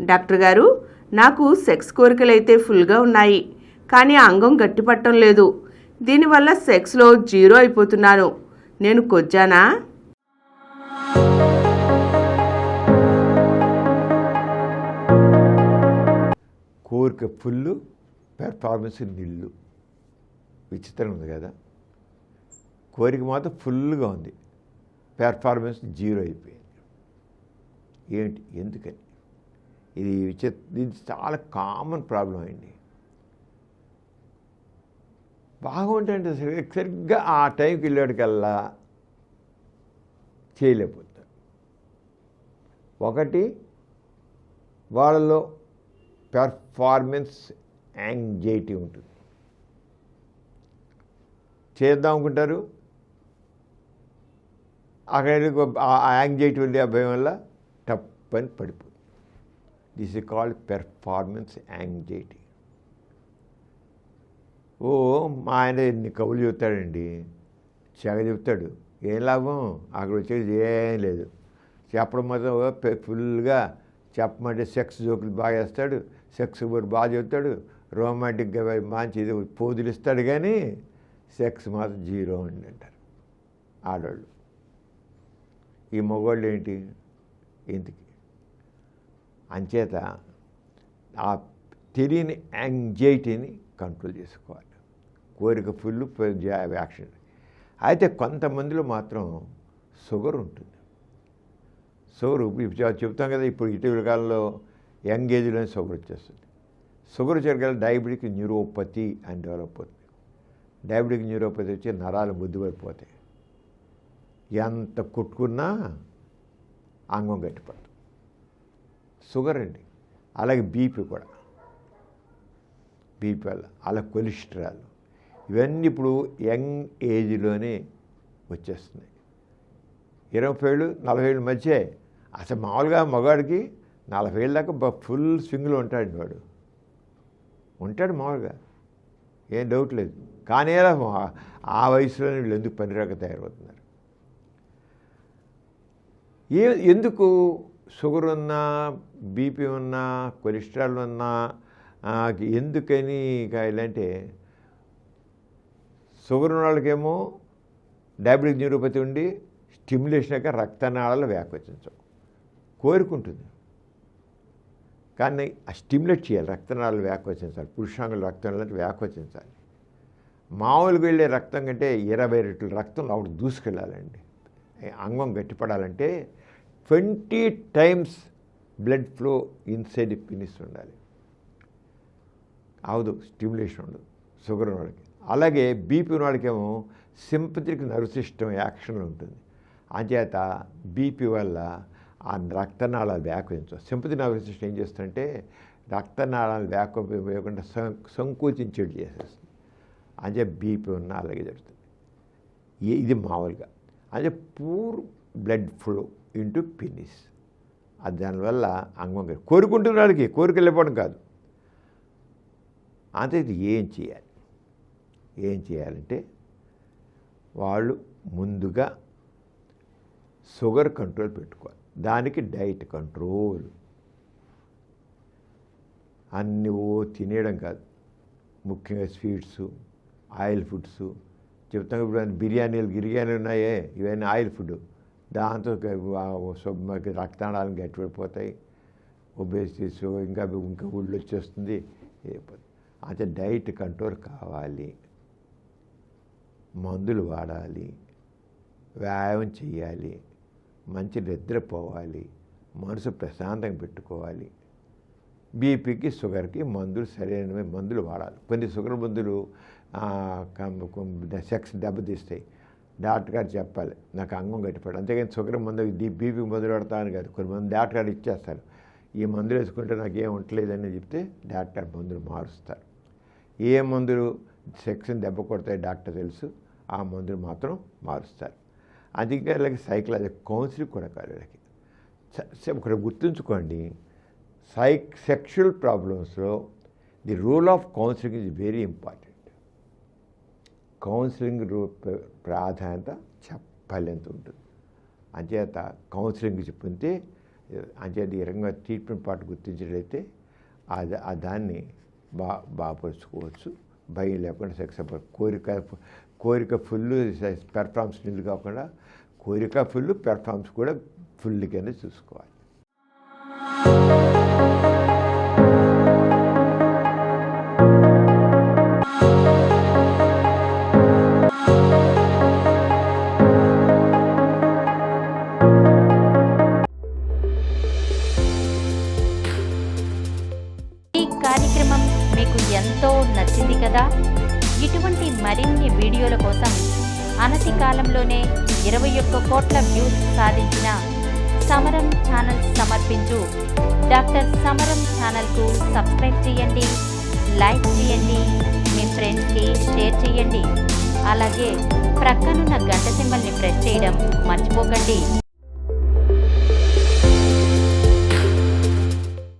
Doctor గారు, నాకు sex కోరికలైతే ఫుల్గా ఉన్నాయి, కానీ అంగం గట్టిపట్టం లేదు. దీనివల్ల సెక్స్లో జీరో అయిపోతున్నాను. నేను కొజ్జానా? కోరిక ఫుల్, పెర్ఫార్మెన్స్ నిల్లు. విచిత్రం ఉంది కదా. కోరిక మాత్రం ఫుల్గా ఉంది, పెర్ఫార్మెన్స్ జీరో అయిపోయింది. ఏంటి, ఎందుకని? ఇది చాలా కామన్ ప్రాబ్లం అండి. బాగుంటే సరిగ్గా ఆ టైంకి వెళ్ళాడికల్లా చేయలేకపోతారు. ఒకటి, వాళ్ళలో పెర్ఫార్మెన్స్ యాంగ్జైటీ ఉంటుంది. చేద్దాం అనుకుంటారు, అక్కడ ఆ యాంగ్జైటీ వల్ల, ఆ భయం వల్ల టప్పని పడిపోతుంది. This is called performance anxiety. మా ఆయన ఎన్ని కబుర్లు చెప్తాడండి, చెగ చెప్తాడు. ఏం లాభం, అక్కడ వచ్చేది ఏం లేదు. చెప్పడం మాత్రం ఫుల్గా చెప్పమంటే సెక్స్ జోకులు బాగా వేస్తాడు, సెక్స్ కూడా బాగా చెప్తాడు, రొమాంటిక్గా మంచి ఇది పోజులు ఇస్తాడు, కానీ సెక్స్ మాత్రం జీరో అండి అంటారు ఆడవాళ్ళు. ఈ మగవాళ్ళు ఏంటి, ఎందుకు? అంచేత ఆ తెలియని యాంగ్జైటీని కంట్రోల్ చేసుకోవాలి. కోరిక ఫుల్, యాక్షన్. అయితే కొంతమందిలో మాత్రం షుగర్ ఉంటుంది. షుగర్ చెప్తాం కదా, ఇప్పుడు ఇటీవల కాలంలో యంగ్ ఏజ్లోనే షుగర్ వచ్చేస్తుంది. షుగర్ వచ్చేసరికి డయాబెటిక్ న్యూరోపతి అని డెవలప్ అవుతుంది. డయాబెటిక్ న్యూరోపతి వచ్చి నరాలు ముద్దుపడిపోతాయి, ఎంత కుట్టుకున్నా అంగం గట్టిపడుతుంది. షుగర్ అండి. అలాగే బీపీ కూడా, బీపీ వల్ల, అలా కొలెస్ట్రాల్, ఇవన్నీ ఇప్పుడు యంగ్ ఏజ్లోనే వచ్చేస్తున్నాయి. 20 ఏళ్ళు 40 ఏళ్ళ మధ్య. అసలు మామూలుగా మగాడికి 40 ఏళ్ళ దాకా ఫుల్ స్వింగ్లో ఉంటాడు, వాడు ఉంటాడు మామూలుగా, ఏం డౌట్ లేదు. కానీ ఆ వయసులో వీళ్ళు ఎందుకు పనిరాక తయారవుతున్నారు? ఎందుకు షుగర్ ఉన్నా, బీపీ ఉన్నా, కొలెస్ట్రాల్ ఉన్నా ఎందుకని కాయాలంటే, షుగర్ ఉన్న వాళ్ళకేమో డయాబెటిక్ న్యూరోపతి ఉండి స్టిమ్యులేషన్ యొక్క రక్తనాళాలు వ్యాకోచించవు. కోరుకుంటుంది, కానీ ఆ స్టిమ్యులేట్ చేయాలి, రక్తనాళాలు వ్యాకోచించాలి, పురుషాంగుల రక్తనాళాలు వ్యాకోచించాలి. మామూలుగా వెళ్ళే రక్తం కంటే 20 రెట్లు రక్తం అప్పుడు దూసుకెళ్ళాలండి. అంగం గట్టిపడాలంటే 20 times blood flow inside penis ఉండాలి. అవదు, స్టిమ్యులేషన్ ఉండదు షుగర్ ఉన్న వాళ్ళకి. అలాగే బీపీ ఉన్న వాళ్ళకేమో సింపథెటిక్ నర్వ్ సిస్టమ్ యాక్షన్ ఉంటుంది. అంచేత బీపీ వల్ల ఆ రక్తనాళాలు వ్యాకోచించవు. సింపథెటిక్ నర్వ్ సిస్టమ్ ఏం చేస్తుందంటే రక్తనాళాలు వ్యాకోకుండా సంకోచించేట్టు చేసేస్తుంది. అంటే బీపీ ఉన్న అలాగే జరుగుతుంది. ఇది మామూలుగా అంటే poor blood flow into penis. అది దానివల్ల అంగం కోరుకుంటున్న వాడికి కోరిక వెళ్ళిపోవడం కాదు. అంటే ఇది ఏం చేయాలంటే వాళ్ళు ముందుగా షుగర్ కంట్రోల్ పెట్టుకోవాలి. దానికి డైట్ కంట్రోల్. అన్నీ తినేయడం కాదు, ముఖ్యంగా స్వీట్స్, ఆయిల్ ఫుడ్స్. చెప్తాం ఇప్పుడు బిర్యానీలు ఉన్నాయే, ఇవన్నీ ఆయిల్ ఫుడ్. దాంతో రక్తనాళాలను గట్టిపడిపోతాయి, ఒబేసిటీస్, ఇంకా ఊళ్ళు వచ్చేస్తుంది. అంటే డైట్ కంట్రోల్ కావాలి, మందులు వాడాలి, వ్యాయామం చేయాలి, మంచి నిద్రపోవాలి, మనసు ప్రశాంతంగా పెట్టుకోవాలి. బీపీకి షుగర్కి మందులు సరైన మందులు వాడాలి. కొన్ని షుగర్ మందులు సెక్స్ దెబ్బతీస్తాయి. డాక్టర్ గారు చెప్పాలి, నాకు అంగం గట్టిపడాలి. అంతేగాని షుగర్ మందు బీపీ మందులు వాడతాను కాదు. కొన్ని మంది డాక్టర్ గారు ఇచ్చేస్తారు, ఈ మందులు వేసుకుంటే నాకు ఏం ఉండలేదని చెప్తే డాక్టర్ మందులు మారుస్తారు. ఏ మందులు సెక్స్ని దెబ్బ కొడతాయి డాక్టర్ తెలుసు, ఆ మందులు మాత్రం మారుస్తారు. అందుకే వీళ్ళకి సైకలాజికల్ కౌన్సిలింగ్ కూడా కాదు. వీళ్ళకి ఇక్కడ గుర్తుంచుకోండి, సెక్షువల్ ప్రాబ్లమ్స్లో the role of counselling is very important. Counselling ప్రాధాన్యత చెప్పలేంత ఉంటుంది. అంచేత కౌన్సిలింగ్ చెప్తే అంచేది ఈ రకంగా ట్రీట్మెంట్ పార్ట్ గుర్తించినట్లయితే దాన్ని బాగుపరుచుకోవచ్చు. భయం లేకుండా సెక్స్ కోరిక ఫుల్ పెర్ఫార్మెన్స్ నిల్ కాకుండా కోరిక ఫుల్ పెర్ఫార్మెన్స్ కూడా ఫుల్ కింద చూసుకోవాలి. ఈ కార్యక్రమం మీకు ఎంతో నచ్చింది కదా. ఇటువంటి మరిన్ని వీడియోల కోసం అనతి కాలంలోనే 21 కోట్ల వ్యూస్ సాధించిన సమరం ఛానల్ సమర్పించు డాక్టర్ సమరం ఛానల్కు సబ్స్క్రైబ్ చేయండి, లైక్ చేయండి, మీ ఫ్రెండ్స్కి షేర్ చేయండి. అలాగే ప్రక్కనున్న గంట సింబల్ని ప్రెస్ చేయడం మర్చిపోకండి.